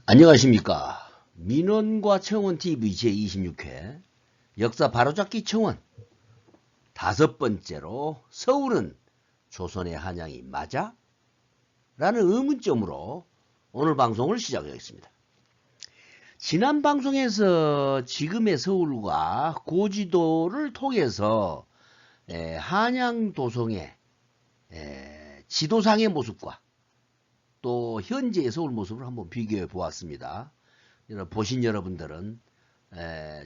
안녕하십니까. 민원과 청원TV 제26회 역사 바로잡기 청원 다섯 번째로 서울은 조선의 한양이 맞아? 라는 의문점으로 오늘 방송을 시작하겠습니다. 지난 방송에서 지금의 서울과 고지도를 통해서 한양 도성의 지도상의 모습과 또 현재의 서울 모습을 한번 비교해 보았습니다. 보신 여러분들은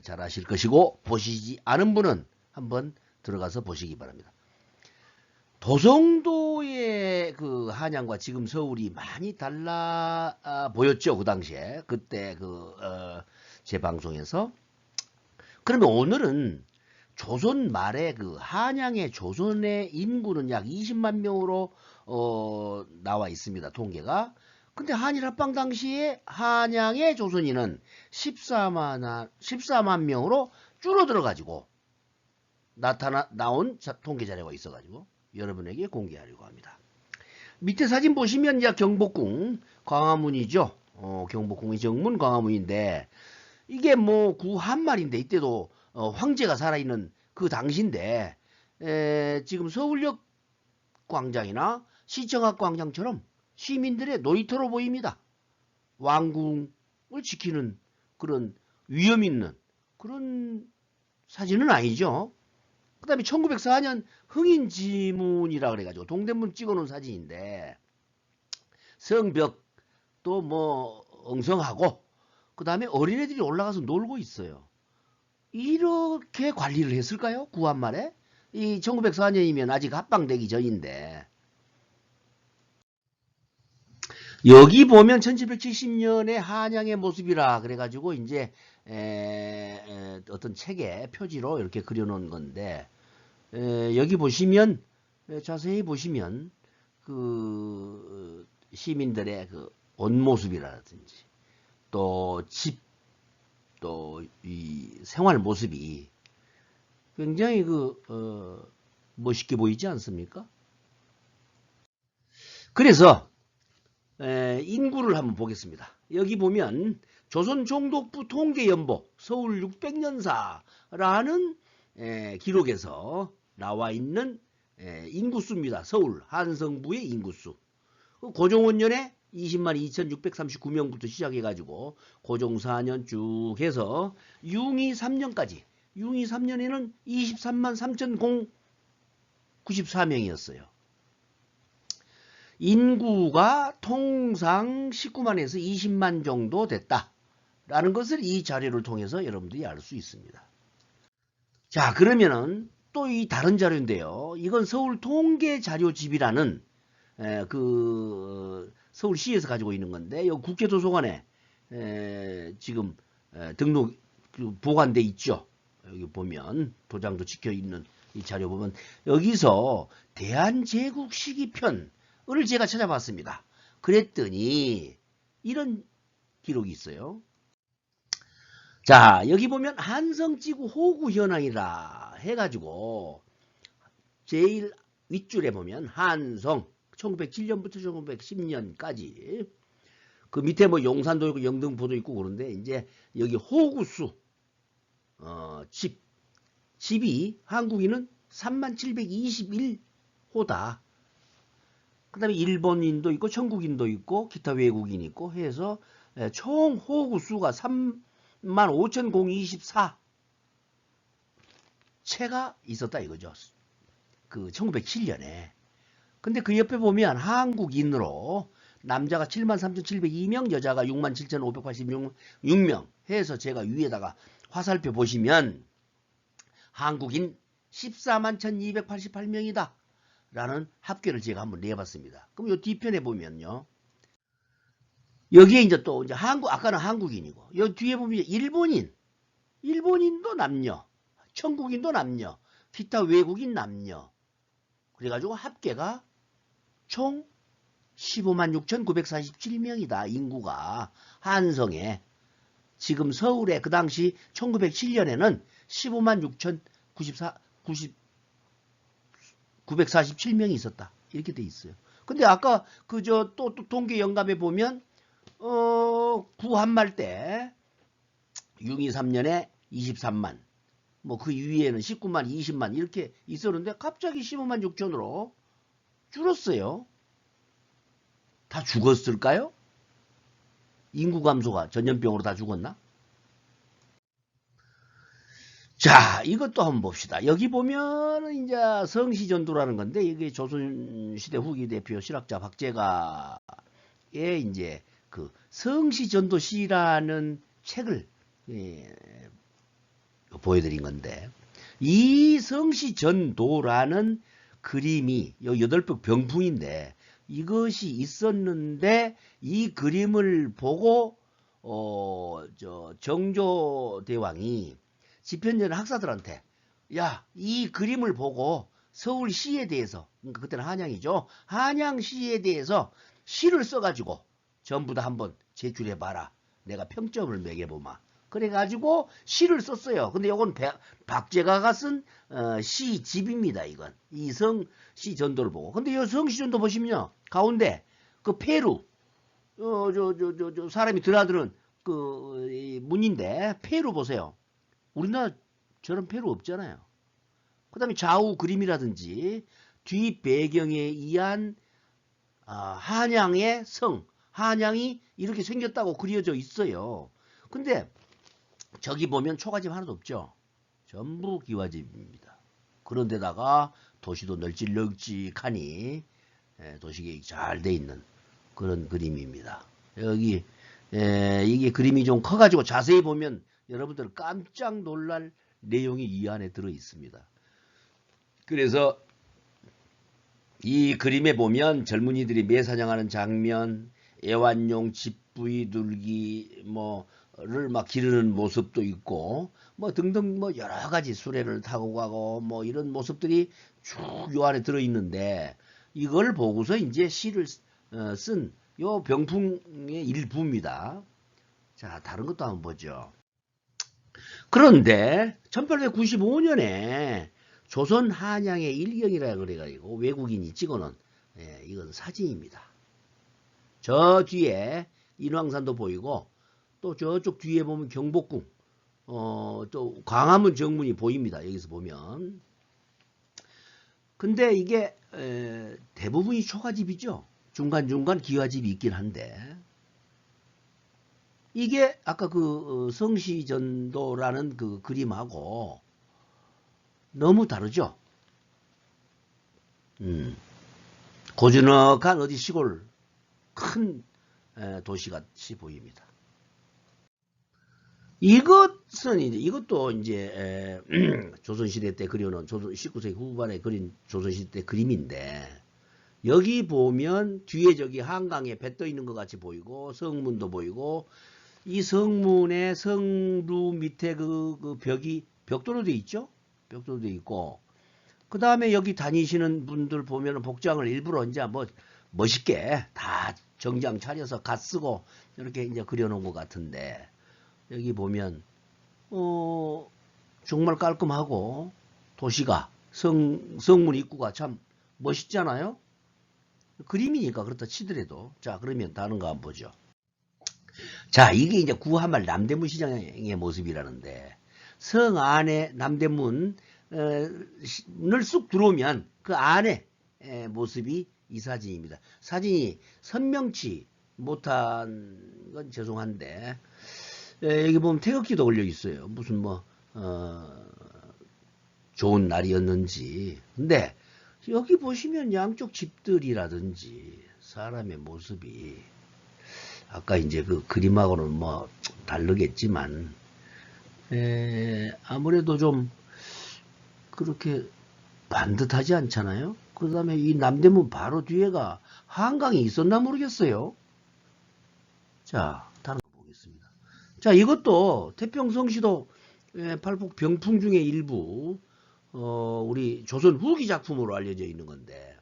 잘 아실 것이고 보시지 않은 분은 한번 들어가서 보시기 바랍니다. 도성도의 그 한양과 지금 서울이 많이 달라 보였죠. 그 당시에 그때 제 방송에서. 그러면 오늘은 조선 말에 그 한양의 조선의 인구는 약 20만 명으로 나와 있습니다. 통계가. 근데 한일합방 당시에 한양의 조선인은 14만 명으로 줄어들어 가지고 나온 통계 자료가 있어 가지고 여러분에게 공개하려고 합니다. 밑에 사진 보시면 이제 경복궁 광화문이죠. 경복궁의 정문 광화문인데 이게 뭐 구한말인데 이때도 황제가 살아있는 그 당시인데 지금 서울역 광장이나 시청각 광장처럼 시민들의 놀이터로 보입니다. 왕궁을 지키는 그런 위험 있는 그런 사진은 아니죠. 그 다음에 1904년 흥인지문이라 그래가지고 동대문 찍어놓은 사진인데 성벽도 뭐 엉성하고 그 다음에 어린애들이 올라가서 놀고 있어요. 이렇게 관리를 했을까요? 구한말에? 이 1904년이면 아직 합방되기 전인데 여기 보면 1770년의 한양의 모습이라 그래가지고 이제 어떤 책의 표지로 이렇게 그려놓은 건데 여기 보시면 자세히 보시면 그 시민들의 그 옷 모습이라든지 또 집 또 이 생활 모습이 굉장히 멋있게 보이지 않습니까? 그래서 인구를 한번 보겠습니다. 여기 보면 조선종독부 통계연보 서울 600년사라는 기록에서 나와 있는 인구수입니다. 서울 한성부의 인구수. 고종원년에 20만 2639명부터 시작해가지고 고종 4년 쭉 해서 융의 3년까지 융의 3년에는 23만 3094명이었어요. 인구가 통상 19만에서 20만 정도 됐다라는 것을 이 자료를 통해서 여러분들이 알 수 있습니다. 자, 그러면은 또 이 다른 자료인데요. 이건 서울 통계 자료집이라는 서울시에서 가지고 있는 건데 여기 국회도서관에 지금 등록 보관돼 있죠. 여기 보면 도장도 찍혀 있는 이 자료 보면 여기서 대한제국 시기편을 제가 찾아봤습니다. 그랬더니 이런 기록이 있어요. 자, 여기 보면 한성지구 호구 현황이라 해가지고 제일 윗줄에 보면 한성 1907년부터 1910년까지 그 밑에 뭐 용산도 있고 영등포도 있고 그런데 이제 여기 호구수 집이 한국인은 3721호다. 그 다음에 일본인도 있고 천국인도 있고 기타 외국인 있고 해서 총 호구수가 35,024 채가 있었다 이거죠. 그 1907년에. 근데 그 옆에 보면 한국인으로 남자가 73,702명, 여자가 67,586명 해서 제가 위에다가 화살표 보시면 한국인 141,288명이다 라는 합계를 제가 한번 내봤습니다. 그럼 요 뒤편에 보면요. 여기에 이제 또 이제 아까는 한국인이고 요 뒤에 보면 일본인도 남녀, 천국인도 남녀, 기타 외국인 남녀. 그래가지고 합계가 총 15만 6,947명이다. 인구가 한성에. 지금 서울에 그 당시 1907년에는 15만 6,947명이 있었다. 이렇게 돼 있어요. 근데 아까 또 통계 영감에 보면 구한말 때 623년에 23만, 뭐 그 위에는 19만, 20만 이렇게 있었는데 갑자기 15만 6천으로 줄었어요. 다 죽었을까요? 인구 감소가 전염병으로 다 죽었나? 자, 이것도 한번 봅시다. 여기 보면 이제 성시전도라는 건데 이게 조선시대 후기 대표 실학자 박제가의 이제 그 성시전도시라는 책을 보여드린 건데 이 성시전도라는 그림이 여덟 병풍인데 이것이 있었는데 이 그림을 보고 정조대왕이 집현전 학사들한테 야, 이 그림을 보고 서울시에 대해서 그러니까 그때는 한양이죠. 한양시에 대해서 시를 써가지고 전부 다 한번 제출해봐라. 내가 평점을 매겨보마. 그래가지고 시를 썼어요. 근데 이건 박제가가 쓴 시집입니다. 이건 이성시 전도를 보고. 근데 이 성시 전도 보시면요. 가운데 그 페루 사람이 드나드는 그 문인데 페루 보세요. 우리나라 저런 페루 없잖아요. 그 다음에 좌우 그림이라든지 뒤 배경에 의한 한양의 성, 한양이 이렇게 생겼다고 그려져 있어요. 근데 저기 보면 초가집 하나도 없죠. 전부 기와집입니다. 그런데다가 도시도 널찍널찍하니 도시계획이 잘 돼 있는 그런 그림입니다. 여기 이게 그림이 좀 커가지고 자세히 보면 여러분들 깜짝 놀랄 내용이 이 안에 들어 있습니다. 그래서 이 그림에 보면 젊은이들이 매사냥하는 장면, 애완용 집부이 둘기 뭐를 막 기르는 모습도 있고 뭐 등등 뭐 여러 가지 수레를 타고 가고 뭐 이런 모습들이 쭉 요 안에 들어 있는데 이걸 보고서 이제 시를 쓴 요 병풍의 일부입니다. 자, 다른 것도 한번 보죠. 그런데 1895년에 조선 한양의 일경이라 그래가지고 외국인이 찍어놓은 이건 사진입니다. 저 뒤에 인왕산도 보이고 또 저쪽 뒤에 보면 경복궁 또 광화문 정문이 보입니다. 여기서 보면. 근데 이게 대부분이 초가집이죠. 중간중간 기와집이 있긴 한데 이게 아까 그 성시전도라는 그 그림하고 너무 다르죠. 고즈넉한 어디 시골 큰 도시같이 보입니다. 이것은 이것도 이제 조선시대 때 그려놓은 19세기 후반에 그린 조선시대 때 그림인데 여기 보면 뒤에 저기 한강에 배 떠 있는 것 같이 보이고 성문도 보이고 이 성문의 성루 밑에 그 벽이 벽돌로 돼 있죠. 벽돌로 돼 있고 그 다음에 여기 다니시는 분들 보면 복장을 일부러 이제 뭐 멋있게 다 정장 차려서 갓 쓰고 이렇게 이제 그려놓은 것 같은데 여기 보면 정말 깔끔하고 도시가 성문 입구가 참 멋있잖아요. 그림이니까 그렇다 치더라도 자 그러면 다른 거 한번 보죠. 자 이게 이제 구한말 남대문 시장의 모습이라는데 성 안에 남대문을 쑥 들어오면 그 안에 모습이 이 사진입니다. 사진이 선명치 못한 건 죄송한데 여기 보면 태극기도 걸려 있어요. 무슨 뭐 좋은 날이었는지. 근데 여기 보시면 양쪽 집들이라든지 사람의 모습이 아까 이제 그 그림하고는 뭐 다르겠지만 아무래도 좀 그렇게 반듯하지 않잖아요. 그 다음에 이 남대문 바로 뒤에가 한강이 있었나 모르겠어요. 자, 다른 거 보겠습니다. 자, 이것도 태평성시도 팔복 병풍 중의 일부 우리 조선 후기 작품으로 알려져 있는 건데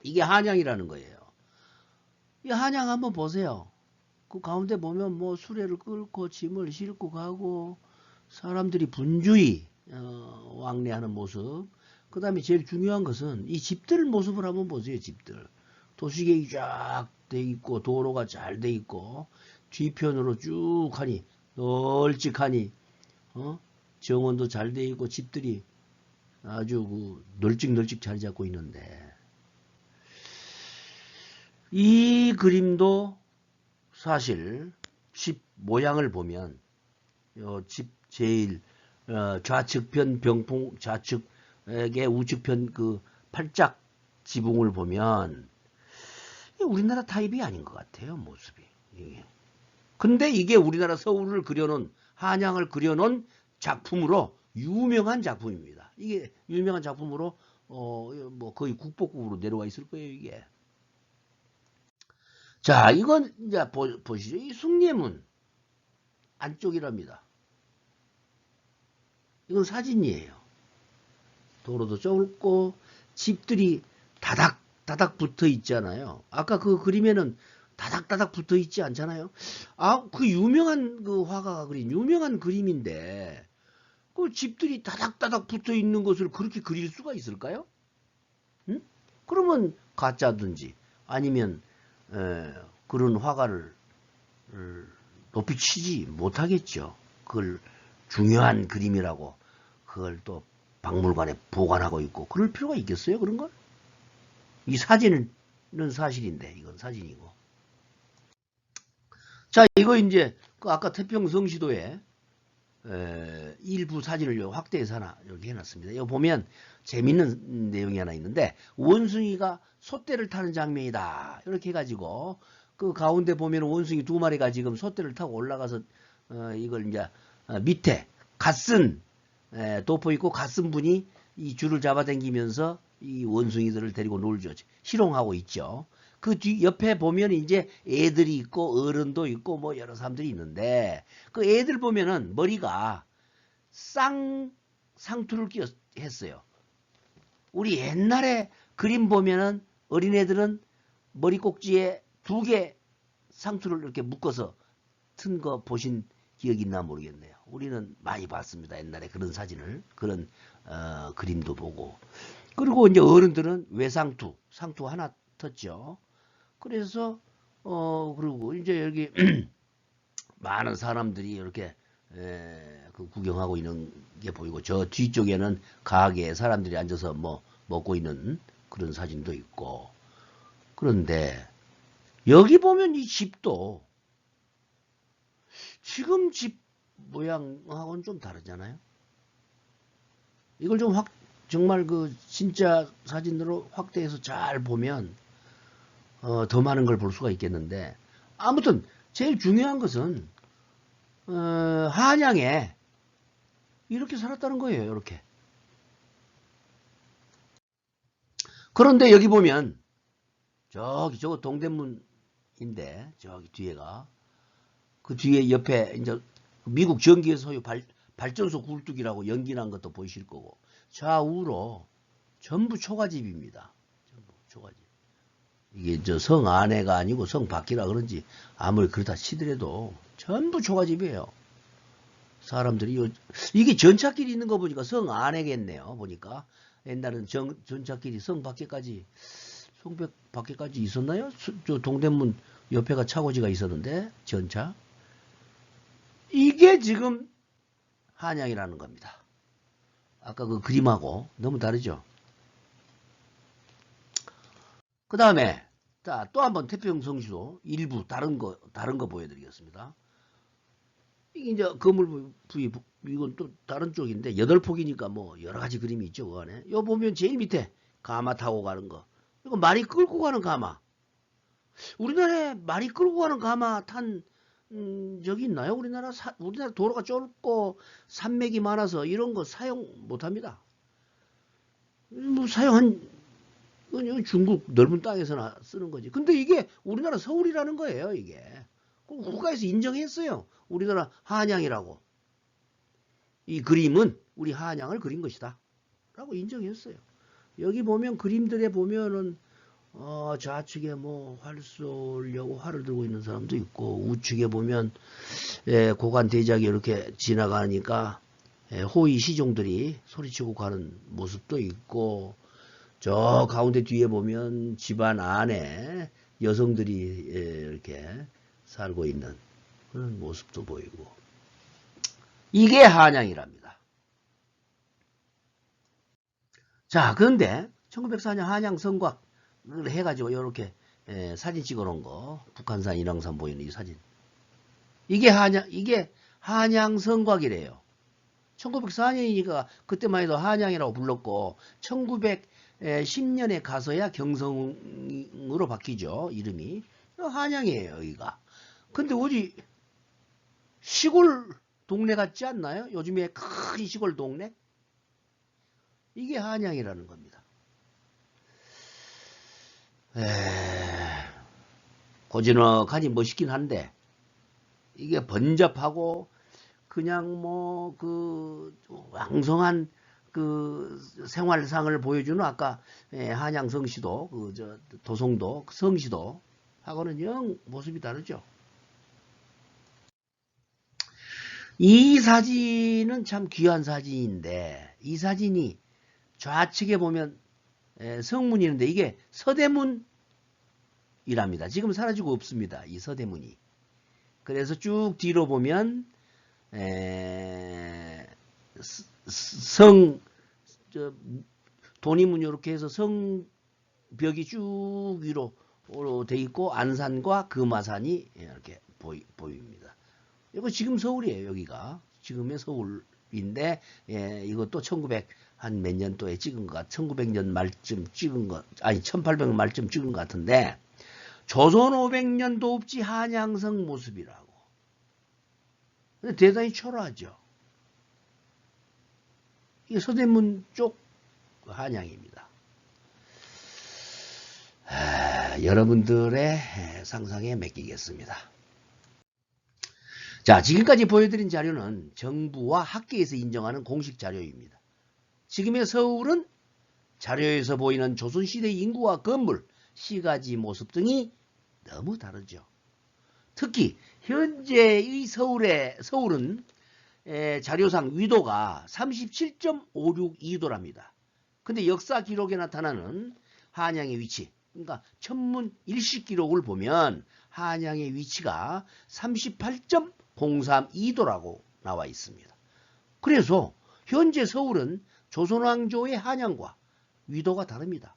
이게 한양이라는 거예요. 이 한양 한번 보세요. 그 가운데 보면 뭐 수레를 끌고 짐을 싣고 가고 사람들이 분주히 왕래하는 모습. 그 다음에 제일 중요한 것은 이 집들 모습을 한번 보세요. 집들. 도시계획이 쫙 돼 있고 도로가 잘 돼 있고 뒤편으로 쭉 하니 널찍하니 정원도 잘 돼 있고 집들이 아주 그 널찍널찍 자리 잡고 있는데 이 그림도 사실 집 모양을 보면 집 제일 좌측편 병풍 좌측의 우측편 그 팔짝 지붕을 보면 우리나라 타입이 아닌 것 같아요, 모습이. 근데 이게 우리나라 서울을 그려놓은 한양을 그려놓은 작품으로 유명한 작품입니다. 이게 유명한 작품으로 뭐 거의 국보급으로 내려와 있을 거예요, 이게. 자, 이건 이제 보시죠. 이 숭례문 안쪽이랍니다. 이건 사진이에요. 도로도 좁고 집들이 다닥다닥 붙어 있잖아요. 아까 그 그림에는 다닥다닥 붙어 있지 않잖아요. 아, 그 유명한 그 화가가 그린 유명한 그림인데 그 집들이 다닥다닥 붙어 있는 것을 그렇게 그릴 수가 있을까요? 응? 그러면 가짜든지 아니면 그런 화가를 높이 치지 못하겠죠. 그걸 중요한 그림이라고 그걸 또 박물관에 보관하고 있고 그럴 필요가 있겠어요? 그런 걸? 이 사진은 사실인데 이건 사진이고. 자, 이거 이제 그 아까 태평성시도에 일부 사진을 확대해서 하나 이렇게 해놨습니다. 이거 보면 재밌는 내용이 하나 있는데 원숭이가 솥대를 타는 장면이다. 이렇게 해가지고 그 가운데 보면 원숭이 두 마리가 지금 솥대를 타고 올라가서 이걸 이제 밑에 갓쓴 돋보 있고 갓쓴 분이 이 줄을 잡아당기면서 이 원숭이들을 데리고 놀죠. 희롱하고 있죠. 그 뒤 옆에 보면 이제 애들이 있고 어른도 있고 뭐 여러 사람들이 있는데 그 애들 보면은 머리가 상투를 했어요. 우리 옛날에 그림 보면은 어린애들은 머리 꼭지에 2개 상투를 이렇게 묶어서 튼 거 보신 기억이 있나 모르겠네요. 우리는 많이 봤습니다. 옛날에 그런 사진을 그런 그림도 보고 그리고 이제 어른들은 외상투 상투 하나 텄죠. 그래서 그리고 이제 여기 많은 사람들이 이렇게 그 구경하고 있는 게 보이고 저 뒤쪽에는 가게에 사람들이 앉아서 뭐 먹고 있는 그런 사진도 있고 그런데 여기 보면 이 집도 지금 집 모양하고는 좀 다르잖아요. 이걸 좀 정말 그 진짜 사진으로 확대해서 잘 보면 더 많은 걸 볼 수가 있겠는데 아무튼 제일 중요한 것은 한양에 이렇게 살았다는 거예요. 이렇게. 그런데 여기 보면 저기 저거 동대문인데 저기 뒤에가 그 뒤에 옆에 이제 미국 전기 소유 발전소 굴뚝이라고 연기난 것도 보이실 거고 좌우로 전부 초가집입니다. 전부 초가집. 이게 저 성 안에가 아니고 성 밖이라 그런지 아무리 그렇다 치더라도 전부 초가집이에요. 사람들이 이게 전차길이 있는 거 보니까 성 안에겠네요. 보니까 옛날은 전차길이 성 밖에까지 성벽 밖에까지 있었나요? 저 동대문 옆에가 차고지가 있었는데 전차. 이게 지금 한양이라는 겁니다. 아까 그 그림하고 너무 다르죠. 그 다음에 또 한번 태평성시도 일부 다른 거 보여드리겠습니다. 이게 이제 건물 부위 이건 또 다른 쪽인데 8폭이니까 뭐 여러 가지 그림이 있죠. 그 안에. 요 보면 제일 밑에 가마 타고 가는 거. 이거 말이 끌고 가는 가마. 우리나라에 말이 끌고 가는 가마 탄 적이 있나요? 우리나라 도로가 좁고 산맥이 많아서 이런 거 사용 못합니다. 뭐 사용한 중국 넓은 땅에서나 쓰는 거지. 근데 이게 우리나라 서울이라는 거예요. 이게 국가에서 인정했어요. 우리나라 한양이라고. 이 그림은 우리 한양을 그린 것이다 라고 인정했어요. 여기 보면 그림들에 보면은 좌측에 뭐 활 쏘려고 활을 들고 있는 사람도 있고 우측에 보면 고관 대작이 이렇게 지나가니까 호위 시종들이 소리치고 가는 모습도 있고 저 가운데 뒤에 보면 집안 안에 여성들이 이렇게 살고 있는 그런 모습도 보이고. 이게 한양이랍니다. 자, 그런데 1904년 한양 성곽을 해가지고 이렇게 사진 찍어놓은 거, 북한산 인왕산 보이는 이 사진. 이게 한양 성곽이래요. 1904년이니까 그때만 해도 한양이라고 불렀고 1910년에 가서야 경성으로 바뀌죠. 이름이. 한양이에요. 여기가. 근데 어디 시골 동네 같지 않나요? 요즘에 큰 시골 동네? 이게 한양이라는 겁니다. 고즈넉하니 멋있긴 한데 이게 번잡하고 그냥 뭐 그 왕성한 그 생활상을 보여주는 아까 한양 성시도 그 저 도성도 성시도 하고는 영 모습이 다르죠. 이 사진은 참 귀한 사진인데 이 사진이 좌측에 보면 성문이 있는데 이게 서대문이랍니다. 지금 사라지고 없습니다. 이 서대문이. 그래서 쭉 뒤로 보면 돈이문 이렇게 해서 성벽이 쭉 위로 돼 있고 안산과 금화산이 이렇게 보입니다. 이거 지금 서울이에요. 여기가 지금의 서울인데 이것도 1900 한 몇 년도에 찍은 것 1900년 말쯤 찍은 것 아니 1800년 말쯤 찍은 것 같은데 조선 500년 도읍지 한양성 모습이라고. 근데 대단히 초라하죠. 이게 서대문 쪽 한양입니다. 여러분들의 상상에 맡기겠습니다. 자, 지금까지 보여드린 자료는 정부와 학계에서 인정하는 공식 자료입니다. 지금의 서울은 자료에서 보이는 조선시대 인구와 건물, 시가지 모습 등이 너무 다르죠. 특히 현재의 서울은 자료상 위도가 37.562도랍니다. 근데 역사 기록에 나타나는 한양의 위치, 그러니까 천문 일식 기록을 보면 한양의 위치가 38.032도라고 나와 있습니다. 그래서 현재 서울은 조선왕조의 한양과 위도가 다릅니다.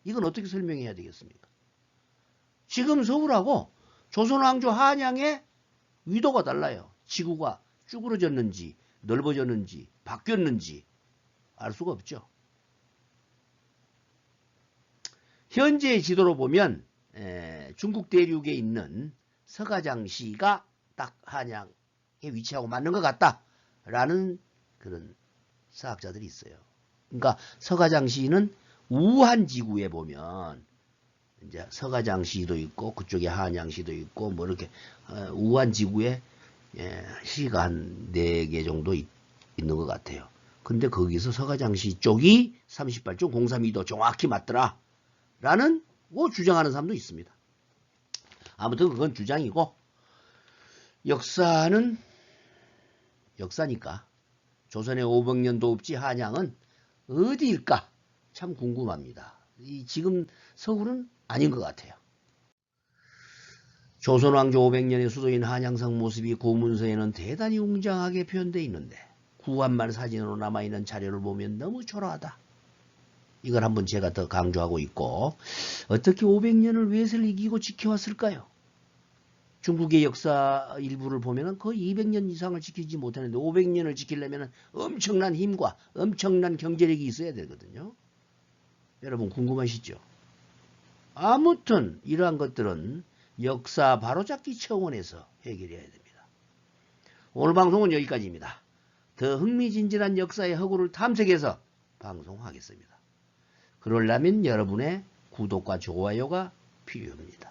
이건 어떻게 설명해야 되겠습니까? 지금 서울하고 조선왕조 한양의 위도가 달라요. 지구가 쭈그러졌는지 넓어졌는지 바뀌었는지 알 수가 없죠. 현재의 지도로 보면 중국 대륙에 있는 서가장시가 딱 한양에 위치하고 맞는 것 같다라는 그런 사학자들이 있어요. 그러니까 서가장시는 우한지구에 보면 이제 서가장시도 있고 그쪽에 한양시도 있고 뭐 이렇게 우한지구에 시가 한 4개 정도 있는 것 같아요. 근데 거기서 서가장시 쪽이 38.032도 정확히 맞더라 라는 뭐 주장하는 사람도 있습니다. 아무튼 그건 주장이고 역사는 역사니까 조선의 500년 도읍지 한양은 어디일까 참 궁금합니다. 지금 서울은 아닌 것 같아요. 조선왕조 500년의 수도인 한양성 모습이 고문서에는 대단히 웅장하게 표현되어 있는데 구한말 사진으로 남아있는 자료를 보면 너무 초라하다. 이걸 한번 제가 더 강조하고 있고 어떻게 500년을 외세를 이기고 지켜왔을까요? 중국의 역사 일부를 보면 거의 200년 이상을 지키지 못하는데 500년을 지키려면 엄청난 힘과 엄청난 경제력이 있어야 되거든요. 여러분 궁금하시죠? 아무튼 이러한 것들은 역사 바로잡기 차원에서 해결해야 됩니다. 오늘 방송은 여기까지입니다. 더 흥미진진한 역사의 허구를 탐색해서 방송하겠습니다. 그러려면 여러분의 구독과 좋아요가 필요합니다.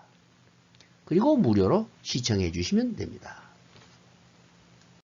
그리고 무료로 시청해 주시면 됩니다.